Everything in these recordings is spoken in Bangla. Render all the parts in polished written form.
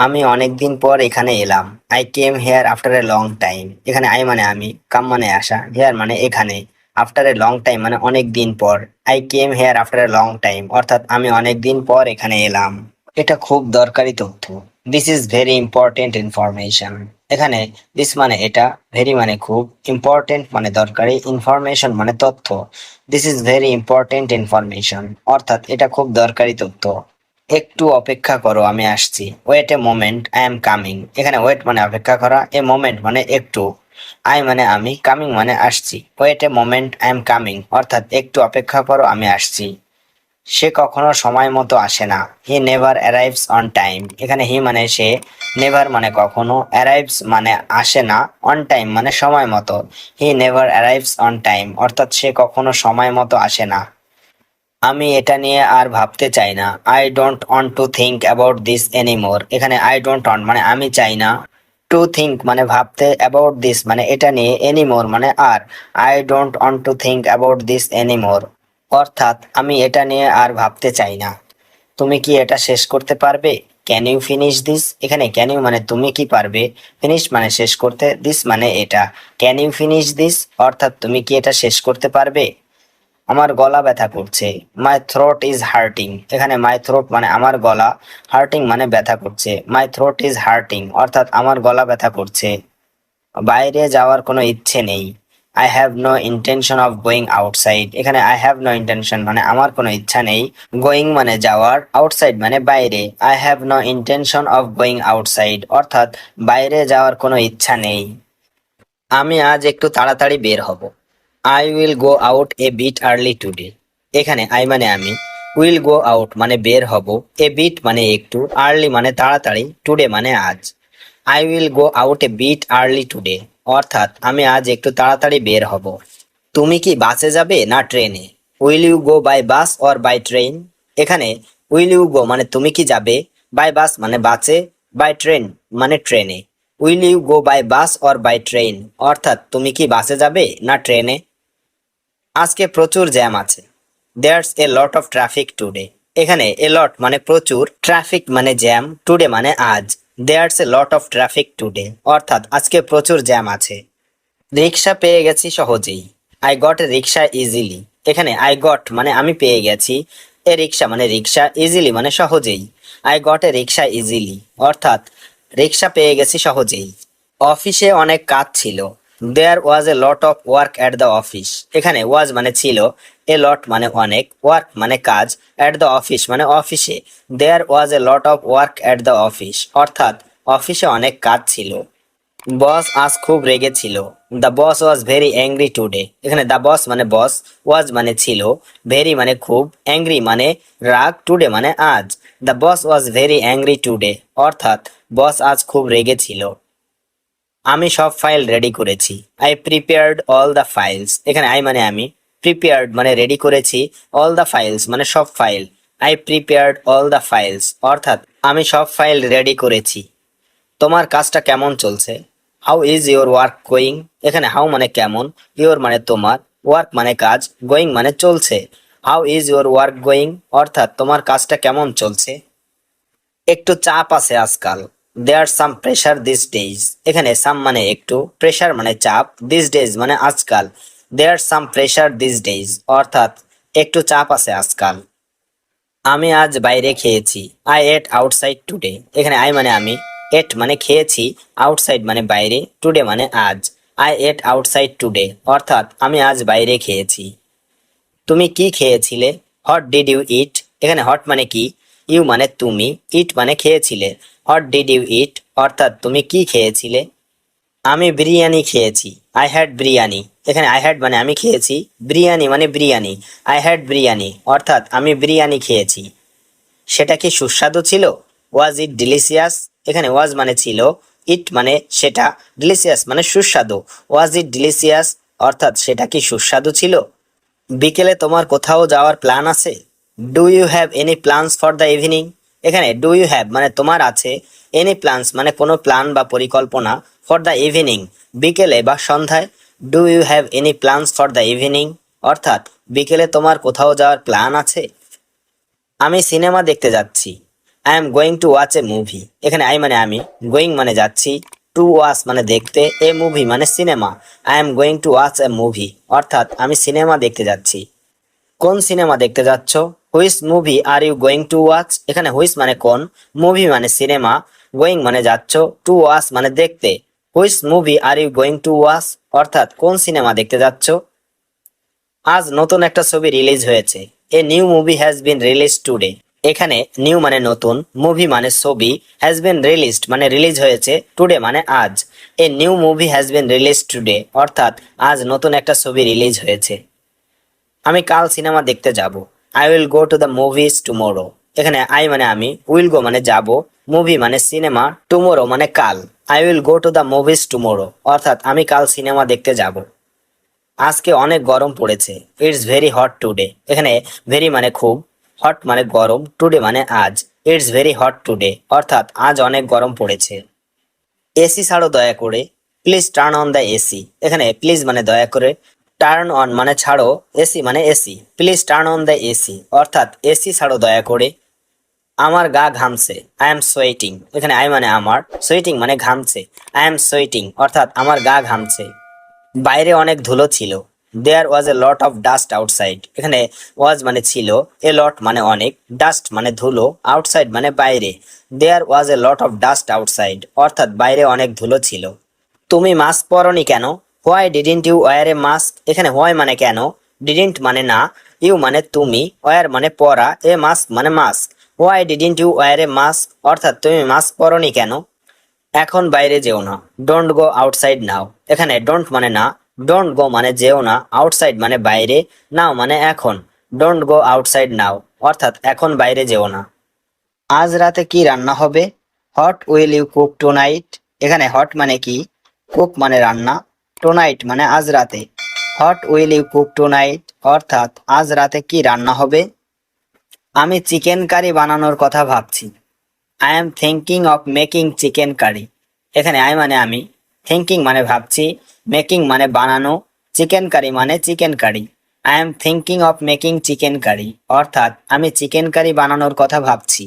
আমি অনেকদিন পর এখানে এলাম। I came here after a long time. এখানে আই মানে আমি, কাম মানে আসা, হেয়ার মানে এখানে, আফটার এ লং টাইম মানে অনেক দিন পর। I came here after a long time অর্থাৎ আমি অনেক দিন পর এখানে এলাম। এটা খুব দরকারি তথ্য। This is very important information. এখানে দিস মানে এটা, ভেরি মানে খুব, ইম্পর্টেন্ট মানে দরকারি, ইনফরমেশন মানে তথ্য। This is very important information অর্থাৎ এটা খুব দরকারি তথ্য। একটু অপেক্ষা করো, আমি আসছি। Wait a moment, I am coming. এখানে ওয়েট মানে অপেক্ষা করা, এ মোমেন্ট মানে একটু, আই মানে আমি, কামিং মানে আসছি। Wait a moment, I am coming অর্থাৎ একটু অপেক্ষা করো, আমি আসছি। সে কখনো সময় মতো আসে না। He never arrives on time. এখানে হি মানে সে, নেভার মানে কখনো, অ্যারাইভস মানে আসে না, অন টাইম মানে সময় মতো। He never arrives on time অর্থাৎ সে কখনো সময় মতো আসে না। আমি এটা নিয়ে আর ভাবতে চাই না। I don't want to think about this anymore. এখানে আই ডোন্ট ওয়ান্ট মানে আমি চাই না, টু থিঙ্ক মানে ভাবতে, অ্যাবাউট দিস মানে এটা নিয়ে, এনিমোর মানে আর। I don't want to think about this anymore অর্থাৎ আমি এটা নিয়ে আর ভাবতে চাই না। তুমি কি এটা শেষ করতে পারবে? Can you finish this? এখানে ক্যান ইউ মানে তুমি কি পারবে, ফিনিশ মানে শেষ করতে, দিস মানে এটা। ক্যান ইউ ফিনিশ দিস অর্থাৎ তুমি কি এটা শেষ করতে পারবে? আমার গলা ব্যথা করছে। মাই থ্রোট ইজ হার্টিং। এখানে মাই থ্রোট মানে আমার গলা, হার্টিং মানে ব্যথা করছে। মাই থ্রোট ইজ হার্টিং অর্থাৎ আমার গলা ব্যথা করছে। বাইরে যাওয়ার কোনো ইচ্ছে নেই। I have no intention of going outside. এখানে আই হ্যাভ নো ইন্টেনশন মানে আমার কোনো ইচ্ছা নেই, গোয়িং মানে যাওয়ার, আউটসাইড মানে বাইরে। I have no intention of going outside অর্থাৎ বাইরে যাওয়ার কোনো ইচ্ছা নেই। আমি আজ একটু তাড়াতাড়ি বের হব। I will go out a bit early today. এখানে আই মানে আমি, উইল গো আউট মানে বের হব, এ বিট মানে একটু, আর্লি মানে তাড়াতাড়ি, টুডে মানে আজ। I will go out a bit early today অর্থাৎ আমি আজ একটু তাড়াতাড়ি বের হব। তুমি কি বাসে যাবে না ট্রেনে? Will you go by bus or by train? এখানে উইল ইউ গো মানে তুমি কি যাবে, বাই বাস মানে বাসে, বাই ট্রেন মানে ট্রেনে। Will you go by bus or by train অর্থাৎ তুমি কি বাসে যাবে না ট্রেনে? আজকে প্রচুর জ্যাম আছে। There's a lot of traffic today. এখানে এ লট মানে প্রচুর, ট্রাফিক মানে জ্যাম, টুডে মানে আজ। There's a lot of traffic today অর্থাৎ আজকে প্রচুর জ্যাম আছে। রিক্সা পেয়ে গেছি সহজেই। I got a rickshaw easily. এখানে আই গট মানে আমি পেয়ে গেছি, এ রিক্সা মানে রিক্সা, ইজিলি মানে সহজেই। I got a rickshaw easily অর্থাৎ রিক্সা পেয়ে গেছি সহজেই। অফিসে অনেক কাজ ছিল। There was a lot of work at the office. এখানে ওয়াজ মানে ছিল, এ লট মানে অনেক, ওয়ার্ক মানে কাজ, অ্যাট দ্য অফিস মানে অফিসে। There was a lot of work at the office অর্থাৎ অফিসে অনেক কাজ ছিল। বস আজ খুব রেগে ছিল। The boss was very angry today. এখানে দ্য বস মানে বস, ওয়াজ মানে ছিল, ভেরি মানে খুব, অ্যাংরি মানে রাগ, টুডে মানে আজ। The boss was very angry today অর্থাৎ বস আজ খুব রেগে ছিল। আমি সব ফাইল রেডি করেছি। I prepared all the files. এখানে আই মানে আমি, প্রিপেয়ার্ড মানে রেডি করেছি, অল দ্য ফাইলস মানে সব file. I prepared all the files অর্থাৎ আমি সব ফাইল রেডি করেছি। তোমার কাজটা কেমন চলছে? How is your work going? এখানে হাউ মানে কেমন, ইউর মানে তোমার, ওয়ার্ক মানে কাজ, গোয়িং মানে চলছে। How is your work going অর্থাৎ তোমার কাজটা কেমন চলছে। একটু চাপ আছে আজকাল। দেয়ার সাম প্রেশার দিস ডেইজ। এখানে সাম মানে একটু, প্রেশার মানে চাপ, দিস ডেইজ মানে আজকাল। দেয়ার সাম প্রেশার দিস ডেইজ অর্থাৎ একটু চাপ আছে আজকাল। আমি আজ বাইরে খেয়েছি। I ate outside today. এখানে আই মানে আমি, এট মানে খেয়েছি, আউটসাইড মানে বাইরে, টুডে মানে আজ। আই এট আউটসাইড টুডে অর্থাৎ আমি আজ বাইরে খেয়েছি। তুমি কি খেয়েছিলে? হোয়াট ডিড ইউ ইট? এখানে হট মানে কি, ইউ মানে তুমি, ইট মানে খেয়েছিলে। হোয়াট ডিড ইউ ইট অর্থাৎ তুমি কি খেয়েছিলে? আমি বিরিয়ানি খেয়েছি। I had biryani. এখানে আই হ্যাড মানে আমি খেয়েছি, বিরিয়ানি মানে বিরিয়ানি। আই হ্যাড বিরিয়ানি অর্থাৎ আমি বিরিয়ানি খেয়েছি। সেটা কি সুস্বাদু ছিল? ওয়াজ ইট ডিলিশিয়াস? এখানে ওয়াজ মানে ছিল, ইট মানে সেটা, ডিলিশিয়াস মানে সুস্বাদু। ওয়াজ ইট ডিলিশিয়াস অর্থাৎ সেটা কি সুস্বাদু ছিল? বিকেলে তোমার কোথাও যাওয়ার প্ল্যান আছে? Do you have any plans for the evening? এখানে ডু ইউ হ্যাভ মানে তোমার আছে, এনি প্ল্যানস মানে কোনো প্ল্যান বা পরিকল্পনা, ফর দ্য ইভিনিং বিকেলে বা সন্ধ্যায়। Do you have any plans for the evening অর্থাৎ বিকেলে তোমার কোথাও যাওয়ার প্ল্যান আছে? আমি সিনেমা দেখতে যাচ্ছি। I am going to watch a movie. এখানে আই মানে আমি, গোয়িং মানে যাচ্ছি, টু ওয়াচ মানে দেখতে, এ মুভি মানে cinema. I am going to watch a movie অর্থাৎ আমি সিনেমা দেখতে যাচ্ছি। কোন সিনেমা দেখতে যাচ্ছ? Which movie are you going to watch? এখানে হুইচ মানে কোন, মুভি মানে সিনেমা, গোয়িং মানে যাচ্ছ, টু ওয়াচ মানে দেখতে। Which movie are you going to watch অর্থাৎ কোন সিনেমা দেখতে যাচ্ছ? আজ নতুন একটা ছবি রিলিজ হয়েছে। A new movie has been release today. এখানে নিউ মানে নতুন, মুভি মানে ছবি, হ্যাজ বিন রিলিজড মানে রিলিজ হয়েছে, টুডে মানে আজ। A new movie has been release today অর্থাৎ আজ নতুন একটা ছবি রিলিজ হয়েছে। আমি কাল সিনেমা দেখতে যাব। I will go to the movies tomorrow. এখানে আই মানে আমি, উইল গো মানে যাব, মুভি মানে সিনেমা, টুমোরো মানে কাল। I will go to the movies tomorrow অর্থাৎ আমি কাল সিনেমা দেখতে যাব। আজকে অনেক গরম পড়েছে। It's very hot today. এখানে ভেরি মানে খুব, হট মানে গরম, টুডে মানে আজ। ইটস ভেরি হট টুডে অর্থাৎ আজ অনেক গরম পড়েছে। এসি ছাড়ো দয়া করে। Please turn on the AC. এখানে প্লিজ মানে দয়া করে, টার্ন অন মানে ছাড়ো, এসি মানে AC. Please turn on the AC অর্থাৎ এসি ছাড়ো দয়া করে। আমার গা ঘামছে। I am sweating. এখানে আই মানে আমার, সোয়েটিং মানে ঘামছে। আই এম সোয়েটিং অর্থাৎ আমার গা ঘামছে। বাইরে অনেক ধুলো ছিল। There was a lot of dust outside. এখানে ওয়াজ মানে ছিল, এ লট মানে অনেক, ডাস্ট মানে ধুলো, আউটসাইড মানে বাইরে। There was a lot of dust outside অর্থাৎ বাইরে অনেক ধুলো ছিল। তুমি মাস্ক পরনি কেন? Why didn't you wear a mask? এখানে হোয়াই মানে কেন, ডিডেন্ট মানে না, ইউ মানে তুমি, ওয়্যার মানে পরা, এ মাস্ক মানে mask. Why didn't you wear a mask অর্থাৎ তুমি মাস্ক পরনি কেন? এখন বাইরে যেও না। Don't go outside now. এখানে ডোন্ট মানে না, ডোন্ট গো মানে যেও না, আউটসাইড মানে বাইরে, নাও মানে এখন। ডোন্ট গো আউটসাইড নাও অর্থাৎ এখন বাইরে যেও না। আজ রাতে কি রান্না হবে? What will you cook tonight? এখানে হট মানে কি, কুক মানে রান্না, টুনাইট মানে আজ রাতে। What will you cook tonight অর্থাৎ আজ রাতে কি রান্না হবে? আমি চিকেন কারি বানানোর কথা ভাবছি। I am thinking of making chicken curry. এখানে আই মানে আমি, থিঙ্কিং মানে ভাবছি, মেকিং মানে বানানো, চিকেন কারি মানে chicken curry. I am thinking of making chicken curry অর্থাৎ আমি চিকেন কারি বানানোর কথা ভাবছি।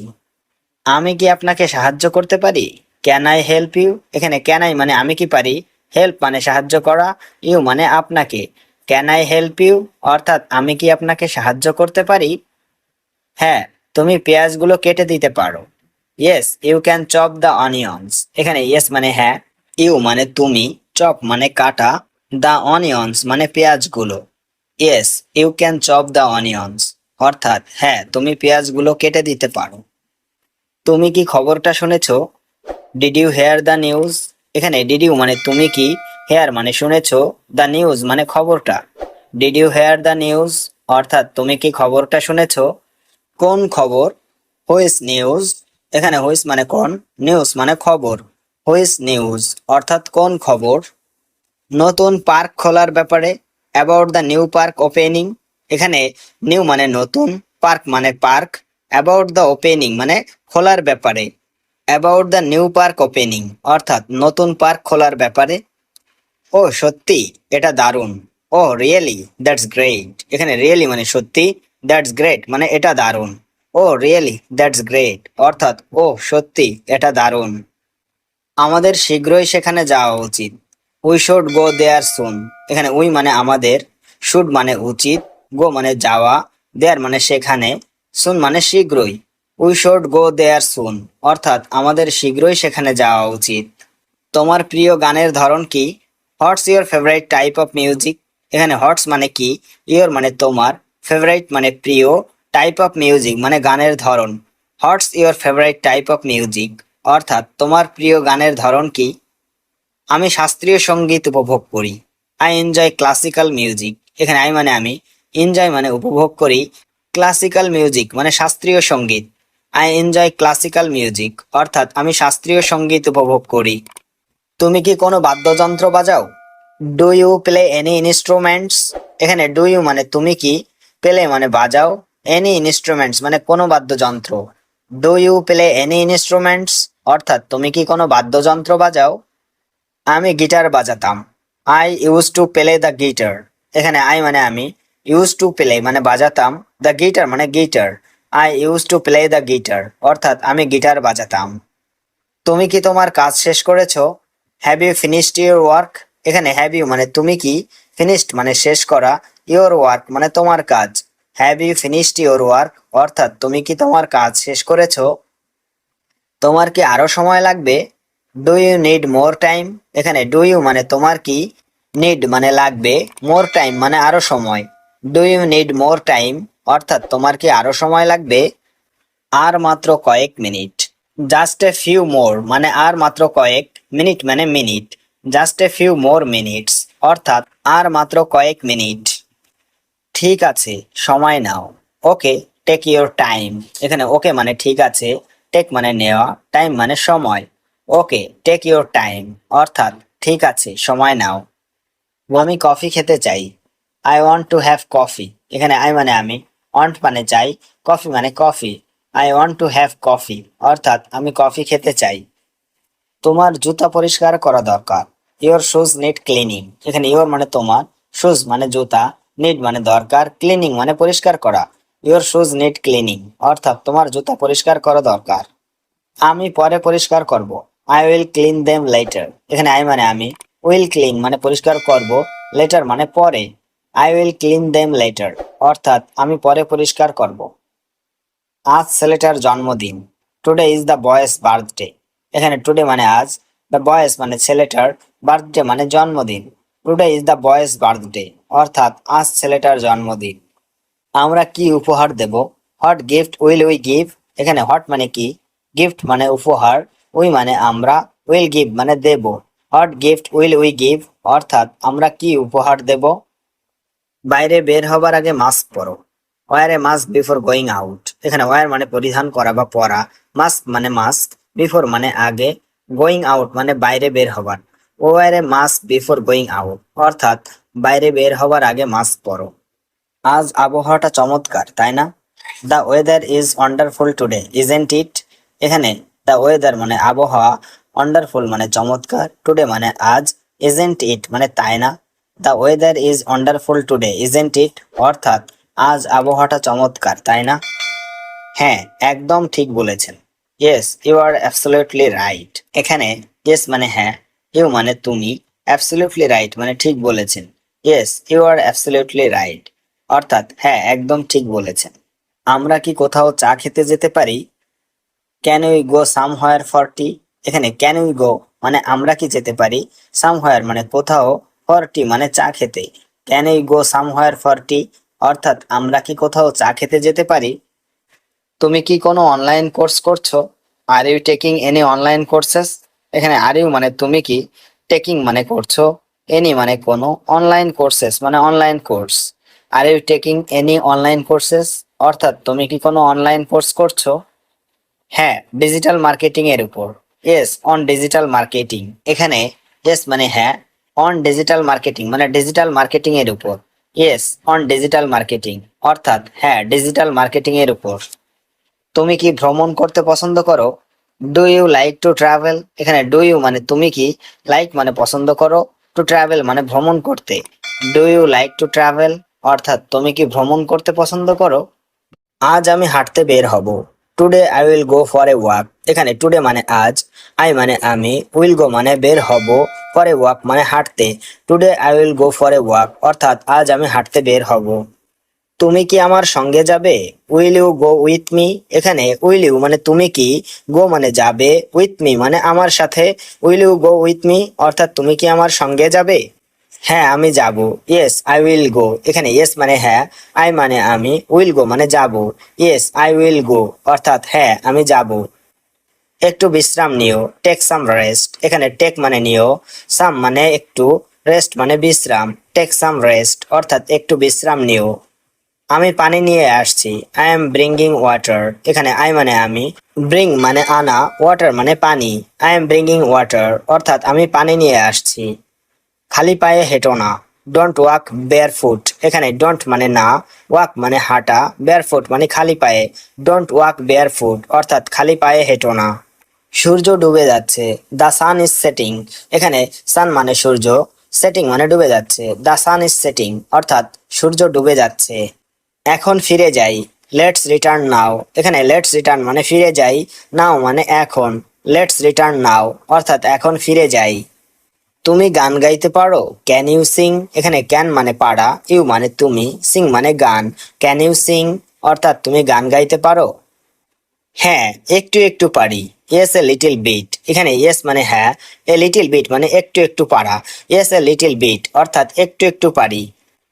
আমি কি আপনাকে সাহায্য করতে পারি? Can I help you? এখানে ক্যান আই মানে আমি কি পারি, হেল্প মানে সাহায্য করা, ইউ মানে আপনাকে। ক্যান আই হেল্প ইউ অর্থাৎ আমি কি আপনাকে সাহায্য করতে পারি? হ্যাঁ, তুমি পেঁয়াজগুলো কেটে দিতে পারো। Yes you can chop the onions. এখানে ইয়েস মানে হ্যাঁ, ইউ মানে তুমি, চপ মানে কাটা, দ্য অনিয়ন্স মানে পেঁয়াজগুলো। Yes you can chop the onions অর্থাৎ হ্যাঁ, তুমি পেঁয়াজগুলো কেটে দিতে পারো। তুমি কি খবরটা শুনেছো? Did you hear the news? এখানে ডিড ইউ মানে তুমি কি, হেয়ার মানে শুনেছো, দ্য নিউজ মানে খবরটা। Did you hear the news অর্থাৎ তুমি কি খবরটা শুনেছো? কোন খবর? Which news? এখানে হুইচ মানে কোন, নিউজ মানে খবর। হুইচ নিউজ অর্থাৎ কোন খবর? নতুন পার্ক খোলার ব্যাপারে, about the new park opening. এখানে নিউ মানে নতুন, পার্ক মানে পার্ক, অ্যাবাউট দ্য ওপেনিং মানে খোলার ব্যাপারে। About the new park opening অর্থাৎ নতুন পার্ক খোলার ব্যাপারে। ও সত্যি, এটা দারুণ। ও রিয়েলি, দ্যাটস গ্রেট। এখানে রিয়েলি মানে সত্যি, দ্যাটস গ্রেট মানে এটা দারুণ। ও রিয়েলি, দ্যাটস গ্রেট অর্থাৎ ও সত্যি, এটা দারুণ। আমাদের শীঘ্রই সেখানে যাওয়া উচিত। উই শুড গো দেয়ার সুন। এখানে উই মানে আমাদের, শুড মানে উচিত, গো মানে যাওয়া, দেয়ার মানে সেখানে, সুন মানে শীঘ্রই। উই শুড গো দেয়ার সুন অর্থাৎ আমাদের শীঘ্রই সেখানে যাওয়া উচিত। তোমার প্রিয় গানের ধরন কি? What's your favourite type of music? এখানে হোয়াটস মানে কি, ইওর মানে তোমার, ফেভারিট মানে প্রিয়, টাইপ অফ মিউজিক মানে গানের ধরন। What's your favourite type of music অর্থাৎ তোমার প্রিয় গানের ধরন কি? আমি শাস্ত্রীয় সঙ্গীত উপভোগ করি। I enjoy classical music. এখানে আই মানে আমি, এনজয় মানে উপভোগ করি, ক্লাসিক্যাল মিউজিক মানে শাস্ত্রীয় সঙ্গীত। আই এনজয় ক্লাসিক্যাল মিউজিক অর্থাৎ আমি শাস্ত্রীয় সঙ্গীত উপভোগ করি। তুমি কি কোনো বাদ্যযন্ত্র বাজাও? Do you play any instruments? এখানে ডু ইউ মানে তুমি কি, প্লে মানে বাজাও, এনি ইনস্ট্রুমেন্টস মানে কোনো বাদ্যযন্ত্র। Do you play any instruments অর্থাৎ তুমি কি কোনো বাদ্যযন্ত্র বাজাও? আমি গিটার বাজাতাম। I use to play the guitar. এখানে আই মানে আমি, ইউজ টু প্লে মানে বাজাতাম, দ্য গিটার মানে guitar. I use to play the guitar, অর্থাৎ আমি গিটার বাজাতাম। তুমি কি তোমার কাজ শেষ করেছো? Have you finished your work? এখানে হ্যাভ ইউ মানে তুমি কি, ফিনিশড মানে শেষ করা, ইউর ওয়ার্ক মানে তোমার কাজ। Have you finished your work, অর্থাৎ তুমি কি তোমার কাজ শেষ করেছো? তোমার কি আরো সময় লাগবে? Do you need more time? এখানে ডু ইউ মানে তোমার কি, নিড মানে লাগবে, মোর টাইম মানে আরো সময়। Do you need more time, অর্থাৎ তোমার কি আরো সময় লাগবে? আর মাত্র কয়েক minute. Just a few more মানে আর মাত্র কয়েক, মিনিট মানে minute. Just a few more minutes, অর্থাৎ আর মাত্র কয়েক মিনিট। ঠিক আছে, সময় নাও। Okay, take your time. এখানে ওকে মানে ঠিক আছে, টেক মানে নেওয়া, টাইম মানে সময়। ওকে, টেক ইউর টাইম, অর্থাৎ ঠিক আছে, সময় নাও। আমি কফি খেতে চাই। I want to have coffee. এখানে আই মানে আমি, ওয়ান্ট মানে চাই, কফি মানে coffee. I want to have coffee, অর্থাৎ আমি কফি খেতে চাই। তোমার জুতা পরিষ্কার করা দরকার। Your shoes need cleaning. এখানে ইওর মানে তোমার, শুজ মানে জুতা, নিড মানে দরকার, ক্লিনিং মানে পরিষ্কার করা। ইওর শুজ নিড ক্লিনিং, অর্থাৎ তোমার জুতা পরিষ্কার করা দরকার। আমি পরে পরিষ্কার করব। I will clean them letter. এখানে আই মানে আমি, উইল ক্লিন মানে পরিষ্কার করব, লেটার মানে পরে। I will clean them later, অর্থাৎ আমি পরে পরিষ্কার করব। আজ ছেলেটার জন্মদিন। Today is the boy's birthday. এখানে টুডে মানে আজ, দ্য বয়েস মানে ছেলেটার, বার্থডে মানে জন্মদিন। Today is the boy's birthday, অর্থাৎ আজ ছেলেটার জন্মদিন। আমরা কি উপহার দেব? What gift will we give? এখানে হোয়াট মানে কি, গিফট মানে উপহার, উই মানে আমরা, উইল গিভ মানে দেব। What gift will we give, অর্থাৎ আমরা কি উপহার দেব? বাইরে বের হবার আগে মাস্ক পরো। ওয়ার এ মাস্ক বিফোর গোয়িং আউট। এখানে ওয়ার মানে পরিধান করা বা পরা, মাস্ক মানে মাস্ক, বিফোর মানে আগে, গোয়িং আউট মানে বাইরে বের হবার। ওয়ার এ মাস্ক বিফোর গোয়িং আউট, অর্থাৎ বাইরে বের হবার আগে মাস্ক পরো। আজ আবহাওয়াটা চমৎকার, তাই না? The weather is wonderful today, isn't it? এখানে দ্য ওয়েদার মানে আবহাওয়া, ওয়ান্ডারফুল মানে চমৎকার, টুডে মানে আজ, ইজেন্ট ইট মানে তাই না? The weather is wonderful today, isn't it? অর্থাৎ আজ আবহাওয়াটা চমৎকার, তাই না? হ্যাঁ, একদম ঠিক বলেছেন। Yes, you are absolutely right. এখানে ইয়েস মানে হ্যাঁ, ইউ মানে তুমি, অ্যাবসলিউটলি রাইট মানে ঠিক বলেছেন। Yes, you are absolutely right, অর্থাৎ হ্যাঁ, একদম ঠিক বলেছেন। আমরা কি কোথাও চা খেতে যেতে পারি? Can we go somewhere for tea? এখানে ক্যান উই গো মানে আমরা কি যেতে পারি, সামহোয়ার মানে কোথাও, ফর টি মানে চা খেতে। Can we go somewhere for tea, অর্থাৎ আমরা কি কোথাও চা খেতে যেতে পারি? তুমি কি কোনো অনলাইন কোর্স করছো? Are you taking any online courses? এখানে আর ইউ মানে তুমি কি, টেকিং মানে করছো, এনি মানে কোনো, অনলাইন কোর্সেস মানে online course. Are you taking any online courses, অর্থাৎ তুমি কি কোনো অনলাইন কোর্স করছো? হ্যাঁ, ডিজিটাল মার্কেটিং এর উপর। Yes, on digital marketing. এখানে ইয়েস মানে হ্যাঁ, অন ডিজিটাল মার্কেটিং মানে ডিজিটাল মার্কেটিং এর উপর। ইয়েস, অন ডিজিটাল মার্কেটিং, অর্থাৎ হ্যাঁ, ডিজিটাল মার্কেটিং এর উপর। তুমি কি ভ্রমণ করতে পছন্দ করো? Do you like to travel? এখানে ডু ইউ মানে তুমি কি, লাইক মানে পছন্দ করো, টু ট্রাভেল মানে ভ্রমণ করতে। Do you like to travel, অর্থাৎ তুমি কি ভ্রমণ করতে পছন্দ করো? আজ আমি হাঁটতে বের হব। Today I will go for a walk. এখানে টুডে মানে আজ, আই মানে আমি, উইল গো মানে বের হব, ফর এ ওয়াক মানে হাঁটতে। Today I will go for a walk, অর্থাৎ আজ আমি হাঁটতে বের হব। তুমি কি আমার সঙ্গে যাবে? Will you go with me? এখানে উইল ইউ মানে তুমি কি, গো মানে যাবে, উইথ মি মানে আমার সাথে। Will you go with me, অর্থাৎ তুমি কি আমার সঙ্গে যাবে? হ্যাঁ, আমি যাব। Yes I will go. এখানে ইয়েস মানে হ্যাঁ, আই মানে আমি, উইল গো মানে যাব। ইয়েস আই উইল গো, অর্থাৎ হ্যাঁ, আমি যাব। একটু বিশ্রাম নিও, টেক সাম রেস্ট। এখানে টেক মানে নিও, সাম মানে একটু, রেস্ট মানে বিশ্রাম। টেক সাম রেস্ট, অর্থাৎ একটু বিশ্রাম নিও। আমি পানি নিয়ে আসছি। I am bringing water. এখানে আই মানে আমি, ব্রিং মানে আনা, ওয়াটার মানে পানি। আই এম ব্রিঙ্গিং ওয়াটার, অর্থাৎ আমি পানি নিয়ে আসছি। খালি পায়ে হেঁটো না। Don't walk bare foot. এখানে ডোন্ট মানে না, ওয়াক মানে হাঁটা, বেয়ার ফুট মানে খালি পায়ে। ডোন্ট ওয়াক বেয়ার ফুট, অর্থাৎ খালি পায়ে হেঁটো না। সূর্য ডুবে যাচ্ছে। The sun is setting. এখানে সান মানে সূর্য, সেটিং মানে ডুবে যাচ্ছে। দ্য সান ইজ সেটিং, অর্থাৎ সূর্য ডুবে যাচ্ছে। এখন ফিরে যাই। লেটস রিটার্ন নাও, এখানে লেটস রিটার্ন মানে ফিরে যাই, নাও মানে এখন, লেটস রিটার্ন নাও অর্থাৎ এখন ফিরে যাই। তুমি গান গাইতে পারো, ক্যান ইউ সিং, এখানে ক্যান মানে পারা, ইউ মানে তুমি, সিং মানে গান, ক্যান ইউ সিং অর্থাৎ তুমি গান গাইতে পারো। হ্যাঁ একটু একটু পারি, ইয়েস এ লিটল বিট, এখানে ইয়েস মানে হ্যাঁ, এ লিটল বিট মানে একটু একটু পারা, ইয়েস এ লিটল বিট অর্থাৎ একটু একটু পারি।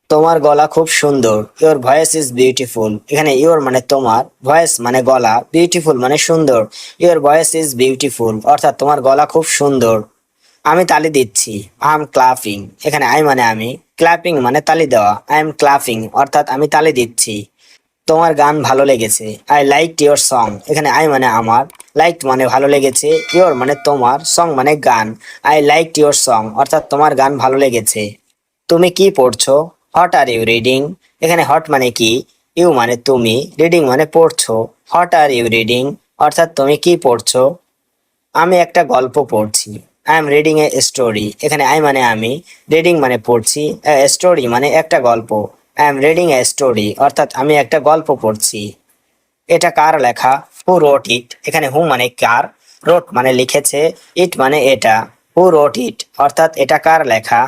তোমার গলা খুব সুন্দর, ইওর ভয়েস ইজ বিউটিফুল, এখানে ইওর মানে তোমার, ভয়েস মানে গলা, বিউটিফুল মানে সুন্দর, ইওর ভয়েস ইজ বিউটিফুল অর্থাৎ তোমার গলা খুব সুন্দর। আমি তালি দিচ্ছি, আই এম ক্লাপিং, এখানে আই মানে আমি, ক্ল্যাপিং মানে তালি দেওয়া, আই এম ক্লাপিং অর্থাৎ আমি তালি দিচ্ছি। তোমার গান ভালো লেগেছে, আই লাইক ইয়োর সং, এখানে আই মানে আমার, লাইক মানে ভালো লেগেছে, ইয়োর মানে তোমার, সং মানে গান, আই লাইক ইয়োর সং অর্থাৎ তোমার গান ভালো লেগেছে। তুমি কি পড়ছো, হোয়াট আর ইউ রিডিং, এখানে হট মানে কি, ইউ মানে তুমি, রিডিং মানে পড়ছো, হোয়াট আর ইউ রিডিং অর্থাৎ তুমি কি পড়ছো। আমি একটা গল্প পড়ছি, I am reading a story, এখানে আই মানে আমি, রিডিং মানে পড়ছি, স্টোরি মানে একটা গল্প, I am reading a story অর্থাৎ আমি একটা গল্প পড়ছি। এটা কার লেখা, হু রোট ইট, এখানে হু মানে কার, রোট মানে লিখেছে, ইট মানে এটা, হু রোট ইট অর্থাৎ এটা কার লেখা।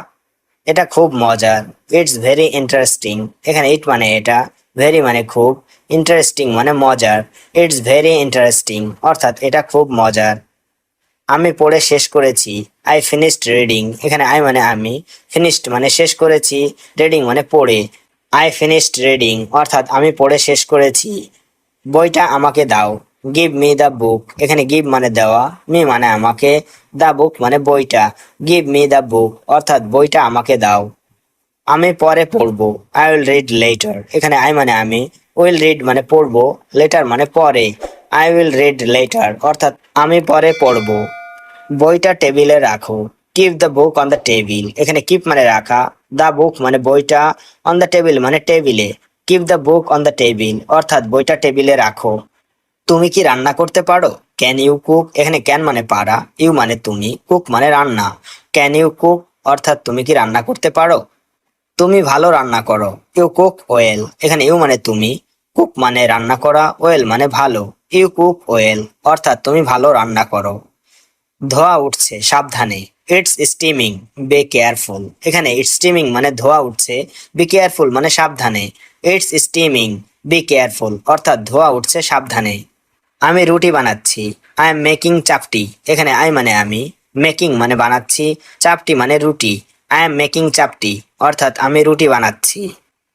এটা খুব মজার, ইটস ভেরি ইন্টারেস্টিং, এখানে ইট মানে এটা, ভেরি মানে খুব, ইন্টারেস্টিং মানে মজার, ইটস ভেরি ইন্টারেস্টিং অর্থাৎ এটা খুব মজার। আমি পড়ে শেষ করেছি, আই ফিনিশড রিডিং, এখানে আই মানে আমি, ফিনিশড মানে শেষ করেছি, রিডিং মানে পড়ে, আই ফিনিশড রিডিং অর্থাৎ আমি পড়ে শেষ করেছি। বইটা আমাকে দাও, গিভ মি দ্য বুক, এখানে গিভ মানে দেওয়া, মি মানে আমাকে, দ্য বুক মানে বইটা, গিভ মি দ্য বুক অর্থাৎ বইটা আমাকে দাও। আমি পরে পড়বো, আই উইল রিড লেটার, এখানে আই মানে আমি, উইল রিড মানে পড়বো, লেটার মানে পরে, আই উইল রিড লেটার অর্থাৎ আমি পরে পড়বো। বইটা টেবিলে রাখো, keep the book on the table, এখানে কিপ মানে রাখা, দ্য বুক মানে বইটা, অন দ্য টেবিল মানে টেবিলে, keep the book on the table অর্থাৎ বইটা টেবিলে রাখো। তুমি কি রান্না করতে পারো, ক্যান ইউ কুক, এখানে ক্যান মানে পারা, ইউ মানে তুমি, কুক মানে রান্না, ক্যান ইউ কুক অর্থাৎ তুমি কি রান্না করতে পারো। তুমি ভালো রান্না করো, ইউ কুক ওয়েল, এখানে ইউ মানে তুমি, কুক মানে রান্না করা, ওয়েল মানে ভালো, ইউ কুক ওয়েল অর্থাৎ তুমি ভালো রান্না করো। ধোঁয়া উঠছে সাবধানে, ইটস স্টিমিং, বি কেয়ারফুল, এখানে ইটস স্টিমিং মানে ধোঁয়া উঠছে, বি কেয়ারফুল মানে সাবধানে, ইটস স্টিমিং, বি কেয়ারফুল অর্থাৎ ধোঁয়া উঠছে সাবধানে। আমি রুটি বানাচ্ছি, আই এম মেকিং চাপটি, এখানে আই মানে আমি, মেকিং মানে বানাচ্ছি, চাপটি মানে রুটি, আই এম মেকিং চাপটি অর্থাৎ আমি রুটি বানাচ্ছি।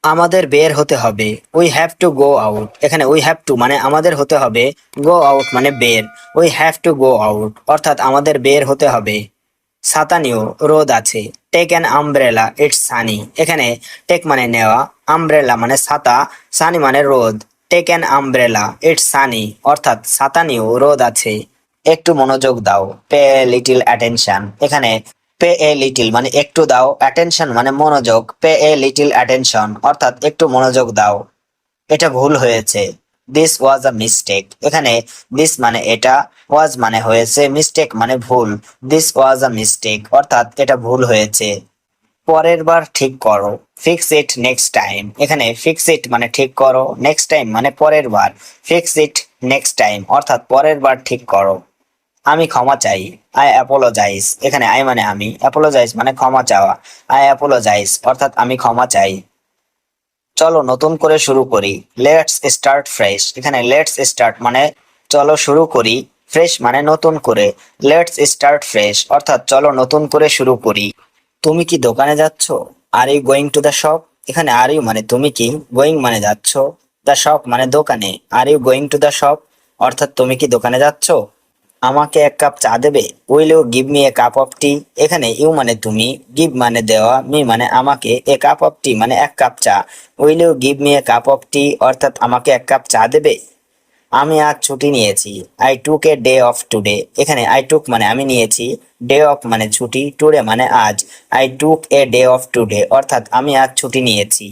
আমাদের বের হতে হবে, we have to go out, এখানে উই হ্যাভ টু মানে আমাদের হতে হবে, গো আউট মানে বের, we have to go out অর্থাৎ আমাদের বের হতে হবে। ছাতা নিও, রোদ আছে, take an umbrella, it's sunny, এখানে টেক মানে নেওয়া, আমব্রেলা মানে ছাতা, সানি মানে রোদ, take an umbrella it's sunny অর্থাৎ ছাতা নিও, রোদ আছে। একটু মনোযোগ দাও, পে লিটিল অ্যাটেনশন, এখানে পে এ লিটিল মানে একটু দাও, অ্যাটেনশন মানে মনোযোগ, পে এ লিটিল অ্যাটেনশন অর্থাৎ একটু মনোযোগ দাও। এটা ভুল হয়েছে, দিস ওয়াজ আ মিস্টেক, এখানে দিস মানে এটা, ওয়াজ মানে হয়েছে, মিস্টেক মানে ভুল, দিস ওয়াজ আ মিস্টেক অর্থাৎ এটা ভুল হয়েছে। পরের বার ঠিক করো, ফিক্স ইট নেক্সট টাইম, এখানে ফিক্স ইট মানে ঠিক করো, নেক্সট টাইম মানে পরের বার, ফিক্স ইট নেক্সট টাইম অর্থাৎ পরের বার ঠিক করো। আমি ক্ষমা চাই, আই অ্যাপোলোজাইজ, এখানে আই মানে আমি, অ্যাপোলোজাইজ মানে ক্ষমা চাওয়া, আই অ্যাপোলোজাইজ অর্থাৎ আমি ক্ষমা চাই। চলো নতুন করে শুরু করি, লেটস স্টার্ট ফ্রেশ, এখানে লেটস স্টার্ট মানে চলো শুরু করি, ফ্রেশ মানে নতুন করে, লেটস স্টার্ট ফ্রেশ অর্থাৎ চলো নতুন করে শুরু করি। তুমি কি দোকানে যাচ্ছ, are you going to the shop, এখানে আর ইউ মানে তুমি কি, গোয়িং মানে যাচ্ছ, দ্য শপ মানে দোকানে, are you going to the shop অর্থাৎ তুমি কি দোকানে যাচ্ছ। আমাকে এক কাপ চা দেবে, will you give me a cup of tea, এখানে ইউ মানে তুমি, গিভ মানে দেওয়া, মি মানে আমাকে, এ কাপ অফ টি মানে এক কাপ চা, will you give me a cup of tea অর্থাৎ আমাকে এক কাপ চা দেবে। আমি আজ ছুটি নিয়েছি, I took a day of today, এখানে আই টুক মানে আমি নিয়েছি, ডে অফ মানে ছুটি, টুডে মানে আজ, I took a day of today অর্থাৎ আমি আজ ছুটি নিয়েছি।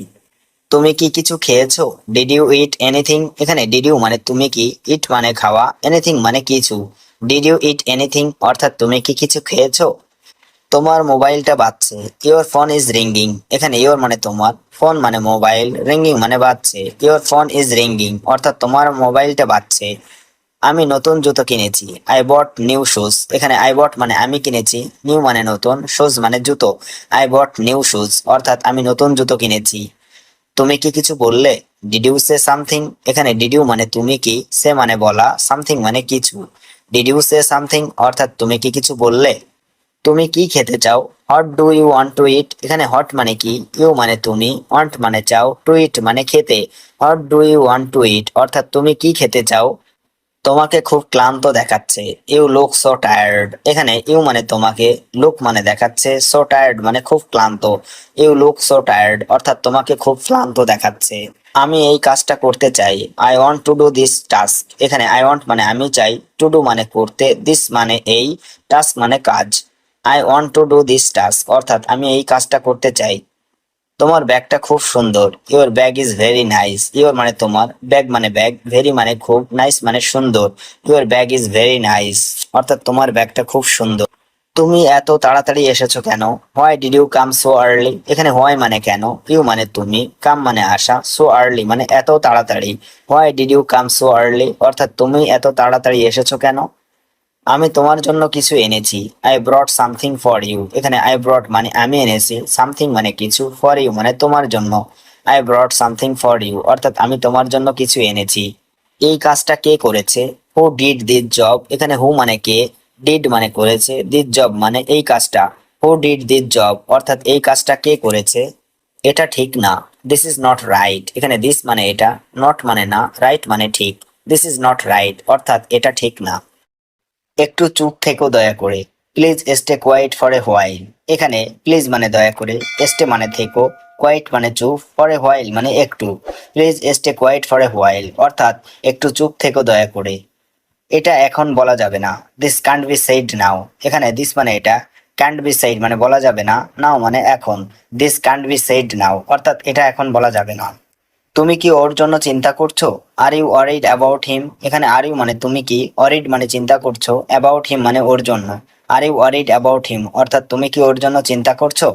তুমি কি কিছু খেয়েছো, ডিড ইউ ইট এনিথিং, এখানে ডিড ইউ মানে তুমি কি, ইট মানে খাওয়া, এনিথিং মানে কিছু, ডিড ইউ ইট এনিথিং অর্থাৎ তুমি কি কিছু খেয়েছো। তোমার মোবাইলটা বাজছে, ইওর ফোন ইজ রিঙ্গিং। এখানে ইওর মানে তোমার, ফোন মানে মোবাইল, রিঙ্গিং মানে বাজছে। ইওর ফোন ইজ রিঙ্গিং অর্থাৎ তোমার মোবাইলটা বাজছে। আমি নতুন জুতো কিনেছি, আই বট নিউ শুজ। এখানে আই বট মানে আমি কিনেছি, নিউ মানে নতুন, শুজ মানে জুতো। আই বট নিউ শুজ অর্থাৎ আমি নতুন জুতো কিনেছি। তুমি কি কিছু বললে? Did you say something. এখানে ডিড ইউ মানে তুমি কি, সে মানে বলা, সামথিং মানে কিছু। ডিড ইউ সে সামথিং অর্থাৎ তুমি কি কিছু বললে। তুমি কি খেতে চাও? What do you want to eat. এখানে হট মানে কি, ইউ মানে তুমি, ওয়ান্ট মানে চাও, টু ইট মানে খেতে। What do you want to eat অর্থাৎ তুমি কি খেতে চাও। তোমাকে খুব ক্লান্ত দেখাচ্ছে, ইউ লুক সো টায়ার্ড। এখানে ইউ মানে তোমাকে, লুক মানে দেখাচ্ছে, সো টায়ার্ড মানে খুব ক্লান্ত। ইউ লুক সো টায়ার্ড অর্থাৎ তোমাকে খুব ক্লান্ত দেখাচ্ছে। আমি এই কাজটা করতে চাই, I want to do this task. এখানে আই ওয়ান্ট মানে আমি চাই, টু ডু মানে করতে, দিস মানে এই, টাস্ক মানে কাজ। I want to do this task অর্থাৎ আমি এই কাজটা করতে চাই। তোমার ব্যাগটা খুব সুন্দর, your bag is very nice. Your মানে তোমার, ব্যাগ মানে ব্যাগ, ভেরি মানে খুব, নাইস মানে সুন্দর। Your bag is very nice অর্থাৎ তোমার ব্যাগটা খুব সুন্দর। তুমি এত তাড়াতাড়ি এসেছো কেন? Why did you come so early. এখানে হোয়াই মানে কেন, ইউ মানে তুমি, কাম মানে আসা, সো আর্লি মানে এত তাড়াতাড়ি। Why did you come so early অর্থাৎ তুমি এত তাড়াতাড়ি এসেছো কেন? আমি তোমার জন্য কিছু এনেছি, I brought something for you. এখানে আই ব্রট মানে আমি এনেছি, সামথিং মানে কিছু, ফর ইউ মানে তোমার জন্য। I brought something for you অর্থাৎ আমি তোমার জন্য কিছু এনেছি। এই কাজটা কে করেছে? Who did this job. এখানে হু মানে কে, ডিড মানে করেছে, দিস জব মানে এই কাজটা। হু ডিড দিস জব অর্থাৎ এই কাজটা কে করেছে। এটা ঠিক না, দিস ইজ নট রাইট। এখানে দিস মানে এটা, নট মানে না, রাইট মানে ঠিক। দিস ইজ নট রাইট অর্থাৎ এটা ঠিক না। একটু চুপ থেকো দয়া করে, please stay quiet for a while. এখানে প্লিজ মানে দয়া করে, স্টে মানে থেকো, কোয়াইট মানে চুপ, ফর এ হোয়াইল মানে একটু। Please stay quiet for a while অর্থাৎ একটু চুপ থেকো দয়া করে। এটা এখন বলা যাবে না, দিস কান্ট বি সেইড নাও। এখানে দিস মানে এটা, ক্যান্ট বি সেইড মানে বলা যাবে না, নাও মানে এখন। দিস কান্ট বি সেইড নাও অর্থাৎ এটা এখন বলা যাবে না। তুমি কি ওর জন্য চিন্তা করছো? Are you worried about him. এখানে আর ইউ মানে তুমি কি, অরিড মানে চিন্তা করছো, অ্যাবাউট হিম মানে ওর জন্য। আর ইউ অরিড অ্যাবাউট হিম অর্থাৎ তুমি কি ওর জন্য চিন্তা করছো।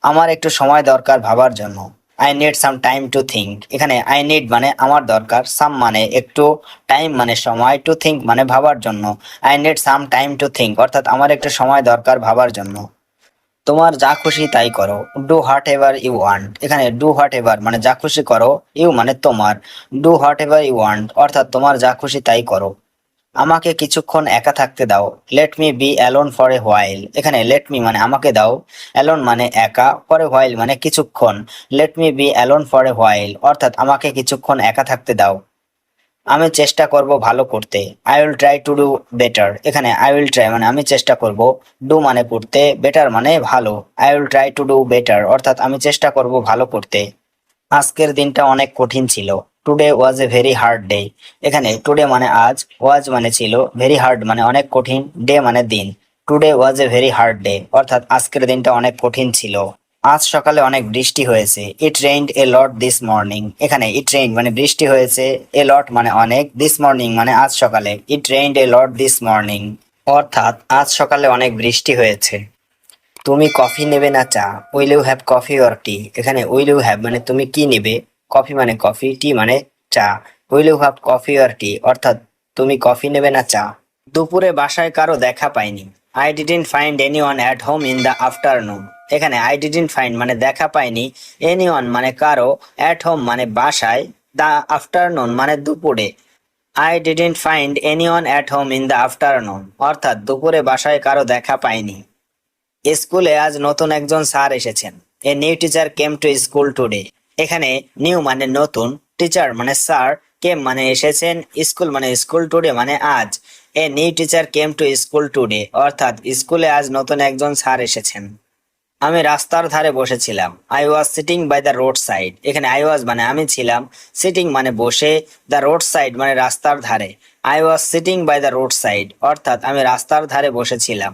আমার একটু সময় দরকার ভাবার জন্য, I need some time to think. এখানে আই নিড মানে আমার দরকার, সাম মানে একটু, টাইম মানে সময়, টু থিঙ্ক মানে ভাবার জন্য। I need some time to think অর্থাৎ আমার একটু সময় দরকার ভাবার জন্য। তোমার যা খুশি তাই করো, do whatever you want. এখানে ডু হোয়াট এভার মানে যা খুশি করো, ইউ মানে তোমার, do whatever you want অর্থাৎ তোমার যা খুশি তাই করো। আমাকে কিছুক্ষণ একা থাকতে দাও, let me be alone for a while. এখানে লেট মি মানে আমাকে দাও, অ্যালোন মানে একা, ফর এ হোয়াইল মানে কিছুক্ষণ। Let me be alone for a while অর্থাৎ আমাকে কিছুক্ষণ একা থাকতে দাও। আমি চেষ্টা করব ভালো করতে, I will try to do better. এখানে আই উইল ট্রাই মানে আমি চেষ্টা করব, ডু মানে করতে, বেটার মানে ভালো। I will try to do better অর্থাৎ আমি চেষ্টা করব ভালো করতে। আজকের দিনটা অনেক কঠিন ছিল, today was a very hard day. এখানে টুডে মানে আজ, ওয়াজ মানে ছিল, ভেরি হার্ড মানে অনেক কঠিন, ডে মানে দিন। Today was a very hard day অর্থাৎ আজকের দিনটা অনেক কঠিন ছিল। আজ সকালে অনেক বৃষ্টি হয়েছে, it rained A lot this morning. এখানে ইট রেইন মানে বৃষ্টি হয়েছে, এ লট মানে অনেক, দিস মর্নিং মানে আজ সকালে। It rained A lot this morning অর্থাৎ আজ সকালে অনেক বৃষ্টি হয়েছে। তুমি কফি নেবে না চা? Will you have coffee or tea. এখানে উইল ইউ হ্যাভ মানে তুমি কি নেবে, কফি মানে কফি, টি মানে চা। Will you have coffee or tea অর্থাৎ তুমি কফি নেবে না চা। দুপুরে বাসায় কারো দেখা পাইনি, I didn't find anyone at home in the afternoon. এখানে আই ডিডন্ট ফাইন্ড মানে দেখা পাইনি, এনিওয়ান মানে কারো, অ্যাট হোম মানে বাসায়, দ্য আফটারনুন মানে দুপুরে। I didn't find anyone at home in the afternoon অর্থাৎ দুপুরে বাসায় কারো দেখা পাইনি। স্কুলে আজ নতুন একজন স্যার এসেছেন, a new teacher came to school today. এখানে নিউ মানে নতুন, টিচার মানে স্যার, কেম মানে এসেছেন, স্কুল মানে স্কুল, টুডে মানে আজ। A new teacher came to school today অর্থাৎ স্কুলে আজ নতুন একজন স্যার এসেছেন। আমি রাস্তার ধারে বসেছিলাম, I was sitting by the road side. এখানে আই ওয়াজ মানে আমি ছিলাম, সিটিং মানে বসে, দ্য রোড সাইড মানে রাস্তার ধারে। I was sitting by the road side অর্থাৎ আমি রাস্তার ধারে বসেছিলাম।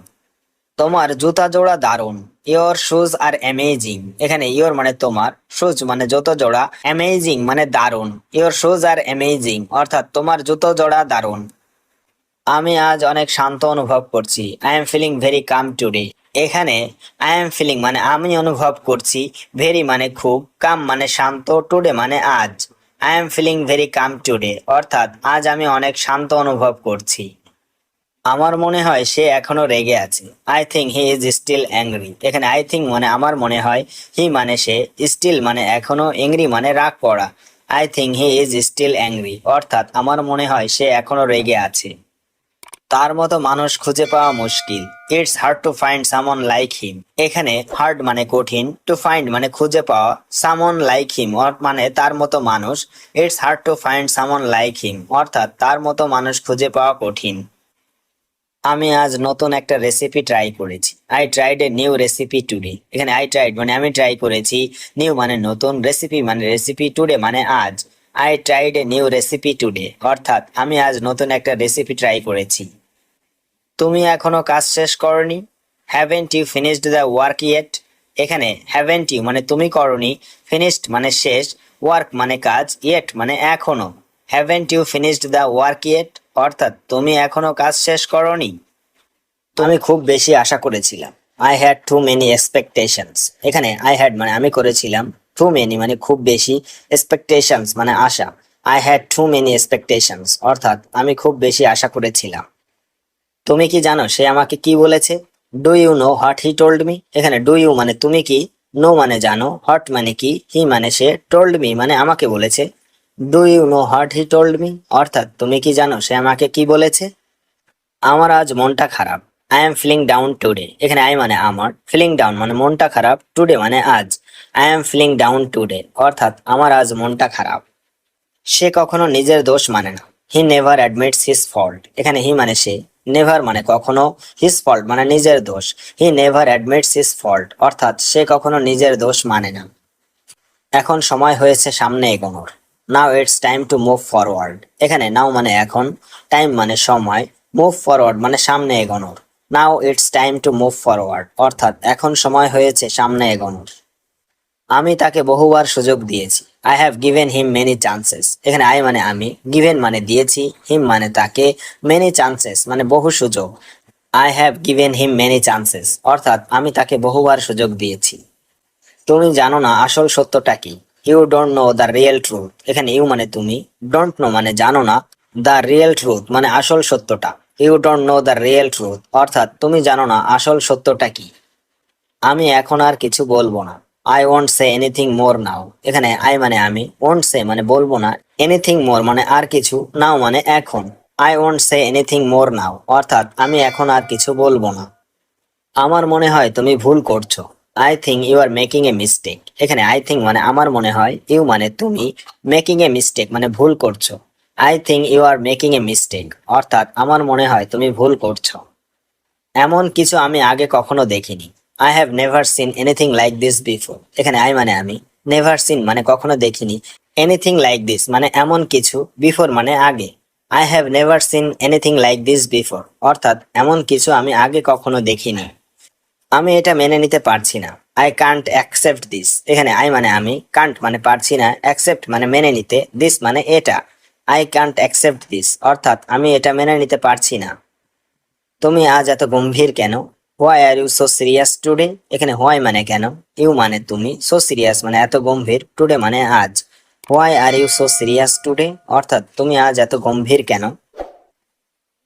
তোমার জুতা জোড়া দারুণ, ইয়োর শুজ আর অ্যামেজিং। এখানে ইয়োর মানে তোমার, শুজ মানে জুতো জোড়া, অ্যামেজিং মানে দারুণ। ইয়োর শুজ আর অ্যামেজিং অর্থাৎ তোমার জুতো জোড়া দারুণ। আমি আজ অনেক শান্ত অনুভব করছি, I am feeling very calm today. এখানে আই এম ফিলিং মানে আমি অনুভব করছি, ভেরি মানে খুব, কাম মানে শান্ত, টুডে মানে আজ। I am feeling very calm today, অর্থাৎ আজ আমি অনেক শান্ত অনুভব করছি। আমার মনে হয় সে এখনো রেগে আছে। I think he is still angry. এখানে আই থিঙ্ক মানে আমার মনে হয়, হি মানে সে, স্টিল মানে এখনো, অ্যাংরি মানে রাগ করা। I think he is still angry, অর্থাৎ আমার মনে হয় সে এখনো রেগে আছে। তার মতো মানুষ খুঁজে পাওয়া মুশকিল। ইটস হার্ড টু ফাইন্ড সামন লাইক হিম। এখানে হার্ড মানে কঠিন, টু ফাইন্ড মানে খুঁজে পাওয়া, সামন লাইক হিম মানে তার মতো মানুষ। ইটস হার্ড টু ফাইন্ড সামন লাইক হিম, অর্থাৎ তার মতো মানুষ খুঁজে পাওয়া কঠিন। আমি আজ নতুন একটা রেসিপি ট্রাই করেছি। I tried a new recipe today. এখানে আই ট্রাইড মানে আমি ট্রাই করেছি, নিউ মানে নতুন, রেসিপি মানে রেসিপি, টুডে মানে আজ। I tried a new recipe today, অর্থাৎ আমি আজ নতুন একটা রেসিপি ট্রাই করেছি। তুমি এখনো কাজ শেষ করনি। Haven't you finished the work yet. এখানে হ্যাভেন্ট ইউ মানে তুমি করনি, ফিনিশড মানে শেষ, ওয়ার্ক মানে কাজ, ইয়েট মানে এখনো। Haven't you finished the work yet, অর্থাৎ তুমি এখনো কাজ শেষ করনি। তুমি খুব বেশি আশা করেছিলাম। I had too many expectations. এখানে আই হ্যাড মানে আমি করেছিলাম, টু মেনি মানে খুব বেশি, এক্সপেকটেশনস মানে আশা। I had too many expectations, অর্থাৎ আমি খুব বেশি আশা করেছিলাম। তুমি কি জানো সে আমাকে কি বলেছে? Do you know what he told me. এখানে ডু ইউ মানে তুমি কি, নো মানে জানো, হোয়াট মানে কি, হি মানে সে, টোল্ড মি মানে আমাকে বলেছে। Do you know what he told me, অর্থাৎ তুমি কি জানো সে আমাকে কি বলেছে? আমার আজ মনটা খারাপ। I am feeling down today. এখানে আই মানে আমার, ফিলিং ডাউন মানে মনটা খারাপ, টুডে মানে আজ। I am feeling down today, অর্থাৎ আমার আজ মনটা খারাপ। সে কখনো নিজের দোষ মানে না। He never admits his fault. এখানে হি মানে সে, নেভার মানে কখনো, হিজ ফল্ট মানে নিজের দোষ। He never admits his fault, অর্থাৎ সে কখনো নিজের দোষ মানে না। এখন সময় হয়েছে সামনে এগোনোর। Now it's time to move forward. এখানে নাও মানে এখন, টাইম মানে সময়, মুভ ফরওয়ার্ড মানে সামনে এগোনোর। Now it's time to move forward, অর্থাৎ এখন সময় হয়েছে সামনে এগোনোর। আমি তাকে বহুবার সুযোগ দিয়েছি। I have given him many chances. এখানে আই মানে আমি, গিভেন মানে দিয়েছি, হিম মানে তাকে, মেনি চান্সেস মানে বহু সুযোগ। I have given him many chances, অর্থাৎ আমি তাকে বহুবার সুযোগ দিয়েছি। তুমি জানো না আসল সত্যটা কি। You don't know the real truth. এখানে ইউ মানে তুমি, ডোন্ট নো মানে জানো না, দ্য রিয়েল ট্রুথ মানে আসল সত্যটা। You don't know the real truth, অর্থাৎ তুমি জানো না আসল সত্যটা কি। আমি এখন আর কিছু বলবো না। I won't say anything more now. এখানে আই মানে আমি, ওয়ন্ট সে মানে বলবো না, এনিথিং মোর মানে আর কিছু, নাও মানে এখন। I won't say anything more now, অর্থাৎ আমি এখন আর কিছু বলবো না। আমার মনে হয় তুমি ভুল করছো। I think you are making a mistake. এখানে আই থিঙ্ক মানে আমার মনে হয়, ইউ মানে তুমি, মেকিং এ মিস্টেক মানে ভুল করছো। I think you are making a mistake, অর্থাৎ আমার মনে হয় তুমি ভুল করছো। এমন কিছু আমি আগে কখনো দেখিনি। I have never seen anything like this before. এখানে আই মানে আমি, নেভার সিন মানে কখনো দেখিনি, এনিথিং লাইক দিস মানে এমন কিছু, বিফোর মানে আগে। I have never seen anything like this before, অর্থাৎ এমন কিছু আমি আগে কখনো দেখিনি। আমি এটা মেনে নিতে পারছি না। I can't accept this. এখানে আই মানে আমি, কান্ট মানে পারছি না, অ্যাকসেপ্ট মানে মেনে নিতে, দিস মানে এটা। আই কান্ট অ্যাকসেপ্ট দিস, অর্থাৎ আমি এটা মেনে নিতে পারছি না। তুমি আজ এত গম্ভীর কেন? Why are you so serious today. এখানে হোয়াই মানে কেন, ইউ মানে তুমি, সো সিরিয়াস মানে এত গম্ভীর, টুডে মানে আজ। Why are you so serious today, অর্থাৎ তুমি আজ এত গম্ভীর কেন?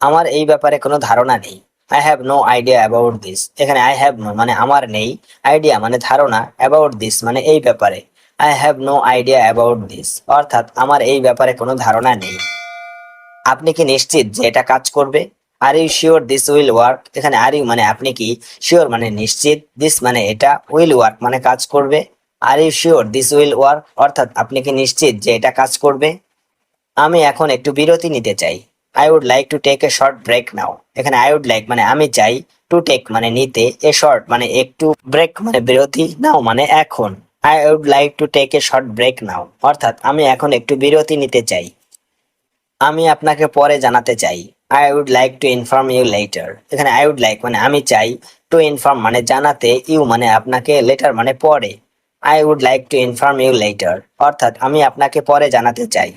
আমার এই ব্যাপারে কোনো ধারণা নেই। I have no idea about this. এখানে আই হ্যাভ নো মানে আমার নেই, আইডিয়া মানে ধারণা, অ্যাবাউট দিস মানে এই ব্যাপারে। I have no idea about this, অর্থাৎ আমার এই ব্যাপারে কোনো ধারণা নেই। আপনি কি নিশ্চিত যে এটা কাজ করবে? Are you sure this will work. এখানে আর ইউ মানে আপনি কি, শিওর মানে নিশ্চিত, দিস মানে এটা, উইল ওয়ার্ক মানে কাজ করবে। Are you sure this will work, অর্থাৎ আপনি কি নিশ্চিত যে এটা কাজ করবে? আমি এখন একটু বিরতি নিতে চাই। I would like to take a short break now. এখানে আই উড লাইক মানে আমি চাই, টু টেক মানে নিতে, এ শর্ট মানে একটু, ব্রেক মানে বিরতি, নাও মানে এখন। I would like to take a short break now, অর্থাৎ আমি এখন একটু বিরতি নিতে চাই। আমি আপনাকে পরে জানাতে চাই। I would like to inform you later. এখানে আই উড লাইক মানে আমি চাই, টু ইনফর্ম মানে জানাতে, ইউ মানে আপনাকে, লেটার মানে পরে। I would like to inform you later, অর্থাৎ আমি আপনাকে পরে জানাতে চাই।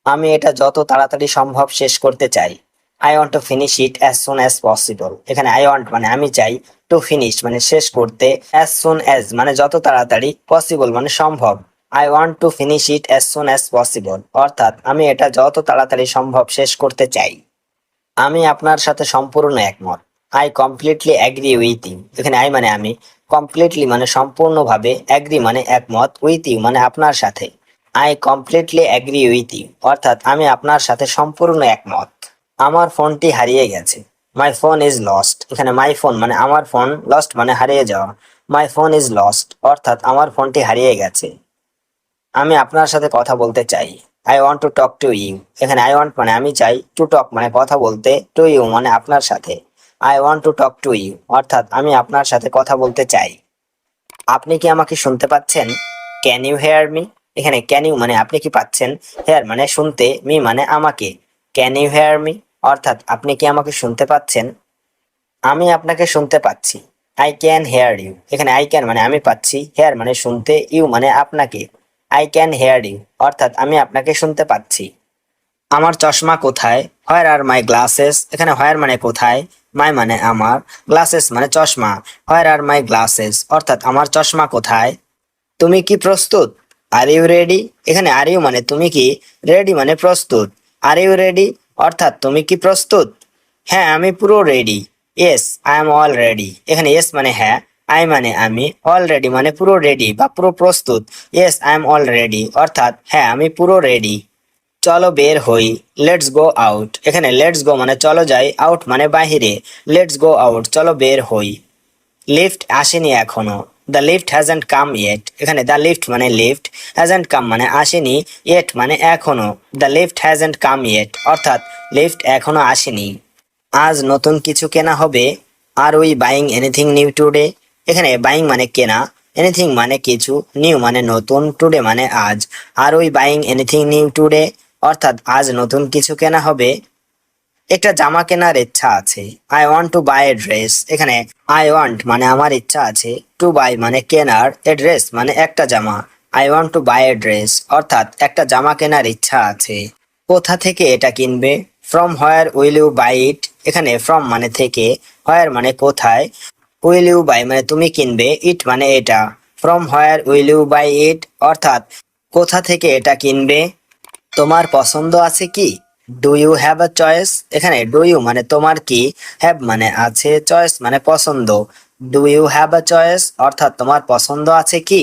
আমি এটা যত তাড়াতাড়ি সম্ভব শেষ করতে চাই। I want to finish it as soon as possible. এখানে আই ওয়ান্ট মানে আমি চাই, টু ফিনিশ মানে শেষ করতে, অ্যাজ সুন অ্যাজ মানে যত তাড়াতাড়ি, পসিবল মানে সম্ভব। I want to finish it as soon as possible অর্থাৎ আমি এটা যত তাড়াতাড়ি সম্ভব শেষ করতে চাই। আমি আপনার সাথে সম্পূর্ণ একমত। I completely agree with you. এখানে আই মানে আমি, কমপ্লিটলি মানে সম্পূর্ণভাবে, অ্যাগ্রি মানে একমত, উইথ ইউ মানে আপনার সাথে। I completely agree with you অর্থাৎ আমি আপনার সাথে সম্পূর্ণ একমত। আমার ফোনটি হারিয়ে গেছে। My phone is lost. এখানে মাই ফোন মানে আমার ফোন, লস্ট মানে হারিয়ে যাওয়া। মাই ফোন ইজ লস্ট অর্থাৎ আমার ফোনটি হারিয়ে গেছে। আমি আপনার সাথে কথা বলতে চাই। I want to talk to you. এখানে আই ওয়ান্ট মানে আমি চাই, টু টক মানে কথা বলতে, টু ইউ মানে আপনার সাথে। I want to talk to you অর্থাৎ আমি আপনার সাথে কথা বলতে চাই। আপনি কি আমাকে শুনতে পাচ্ছেন? Can you hear me? এখানে ক্যান ইউ মানে আপনি কি পাচ্ছেন, হেয়ার মানে শুনতে, মি মানে আমাকে। ক্যান ইউ হেয়ার মি অর্থাৎ আপনি কি আমাকে শুনতে পাচ্ছেন? আমি আপনাকে শুনতে পাচ্ছি। I can hear you. এখানে আই ক্যান মানে আমি পাচ্ছি, হেয়ার মানে শুনতে, ইউ মানে আপনাকে। আই ক্যান হেয়ার ইউ অর্থাৎ আমি আপনাকে শুনতে পাচ্ছি। আমার চশমা কোথায়? হোয়ার আর মাই গ্লাসেস? এখানে হোয়ার মানে কোথায়, মাই মানে আমার, গ্লাসেস মানে চশমা। হোয়ার আর মাই গ্লাসেস অর্থাৎ আমার চশমা কোথায়? তুমি কি প্রস্তুত? Are you ready? এখানে আর ইউ মানে তুমি কি, রেডি মানে প্রস্তুত। আর ইউ রেডি অর্থাৎ তুমি কি প্রস্তুত? হ্যাঁ আমি পুরো ready. Yes I am all ready. এখানে ইয়েস মানে হ্যাঁ, আই মানে আমি, অলরেডি মানে পুরো রেডি বা পুরো প্রস্তুত। Yes I am all ready অর্থাৎ হ্যাঁ আমি পুরো রেডি। চলো বের হই। Let's go out. এখানে লেটস গো মানে চলো যাই, আউট মানে বাহিরে। লেটস গো আউট চলো বের হই। লিফট আসেনি এখনো। The lift hasn't come yet. এখানে দ্য লিফট মানে লিফট, হ্যাজেন্ট কাম মানে আসেনি, ইয়েট মানে এখনো। The lift hasn't come yet অর্থাৎ লিফট এখনো আসেনি। আজ নতুন কিছু কেনা হবে। Are we buying anything new today? এখানে বাইং মানে কেনা, এনিথিং মানে কিছু, নিউ মানে নতুন, টুডে মানে আজ। Are we buying anything new today অর্থাৎ আজ নতুন কিছু কেনা হবে। একটা জামা কেনার ইচ্ছা আছে। I want to buy a dress. এখানে আই ওয়ান্ট মানে আমার ইচ্ছা আছে, টু বাই মানে কেনার, এ ড্রেস মানে একটা জামা। I want to buy a dress অর্থাৎ একটা জামা কেনার ইচ্ছা আছে। কোথা থেকে এটা কিনবে? From where will you buy it? এখানে ফ্রম মানে থেকে, হোয়ার মানে কোথায়, উইল ইউ বাই মানে তুমি কিনবে, ইট মানে এটা। From where will you buy it অর্থাৎ কোথা থেকে এটা কিনবে। তোমার পছন্দ আছে কি? Do you have a choice? এখানে ডু ইউ মানে তোমার কি, হ্যাভ মানে আছে, চয়েস মানে পছন্দ। Do you have a choice অর্থাৎ তোমার পছন্দ আছে কি?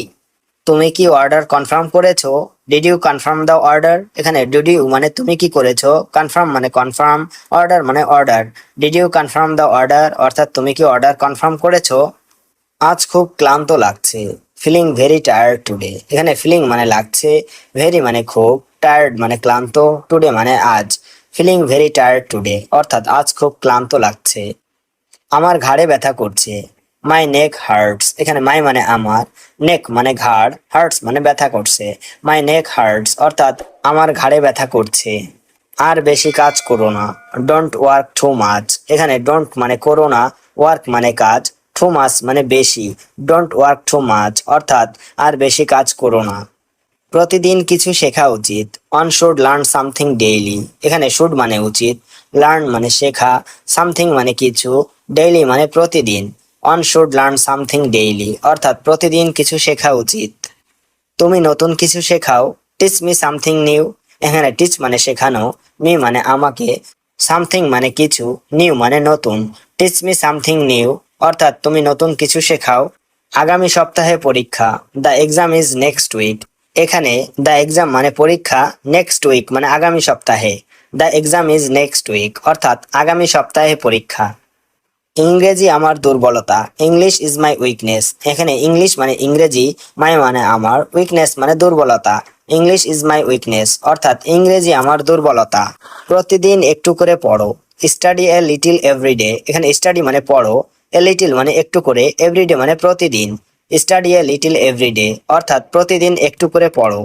তুমি কি অর্ডার কনফার্ম করেছো? Did you confirm the order? এখানে ডিড ইউ মানে তুমি কি করেছো, কনফার্ম মানে কনফার্ম, অর্ডার মানে order. Did you confirm the order অর্থাৎ তুমি কি অর্ডার কনফার্ম করেছো? আজ খুব ক্লান্ত লাগছে। Feeling very tired today? এখানে ফিলিং মানে লাগছে, ভেরি মানে খুব, টায়ার্ড মানে ক্লান্ত, টুডে মানে আজ। ফিলিং ভেরি টায়ার্ড টুডে অর্থাৎ আজ খুব ক্লান্ত লাগছে। আমার ঘাড়ে ব্যথা করছে। মাই নেক হার্টস? এখানে মাই মানে আমার, নেক মানে ঘাড়, হার্টস মানে ব্যথা করছে। মাই নেক হার্টস অর্থাৎ আমার ঘাড়ে ব্যথা করছে। আর বেশি কাজ করো না। Don't work too much? এখানে ডোন্ট মানে করো না, ওয়ার্ক মানে কাজ, টু মাচ মানে বেশি। ডোন্ট ওয়ার্ক টু মাচ অর্থাৎ আর বেশি কাজ করো না। প্রতিদিন কিছু শেখা উচিত। One should learn something daily? এখানে শুড মানে উচিত, লার্ন মানে শেখা, সামথিং মানে কিছু, ডেইলি মানে প্রতিদিন। One should learn something daily অর্থাৎ প্রতিদিন কিছু শেখা উচিত। তুমি নতুন কিছু শেখাও। Teach me something new? এখানে টিচ মানে শেখানো, মি মানে আমাকে, সামথিং মানে কিছু, নিউ মানে নতুন। টিচ মি সামথিং নিউ অর্থাৎ তুমি নতুন কিছু শেখাও। আগামী সপ্তাহে পরীক্ষা। The exam is next week? এখানে দ্য এক্সাম মানে পরীক্ষা, নেক্সট উইক মানে আগামী সপ্তাহে। The exam is next week অর্থাৎ আগামী সপ্তাহে পরীক্ষা। ইংরেজি আমার দুর্বলতা। English is my weakness? এখানে ইংলিশ মানে ইংরেজি, মাই মানে আমার, উইকনেস মানে দুর্বলতা। ইংলিশ ইজ মাই উইকনেস অর্থাৎ ইংরেজি আমার দুর্বলতা। প্রতিদিন একটু করে পড়ো। Study a little everyday? এখানে স্টাডি মানে পড়ো, এ লিটিল মানে একটু করে, এভরিডে মানে প্রতিদিন। স্টাডি এ লিটিল এভরিডে অর্থাৎ প্রতিদিন একটু করে পড়ো।